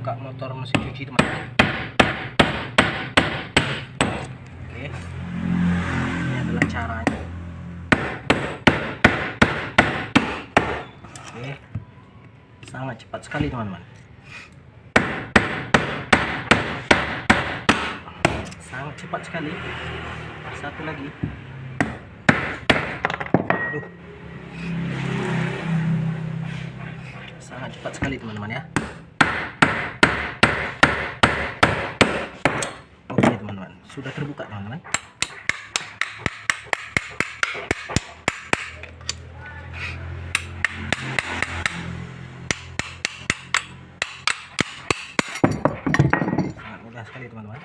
buka motor mesin cuci, teman-teman. Oke, ini adalah caranya. Oke, sangat cepat sekali, teman-teman. Sangat cepat sekali. Satu lagi. Aduh, sangat cepat sekali, teman-teman ya. Oke, teman-teman, sudah terbuka, teman-teman. Sangat mudah sekali, teman-teman.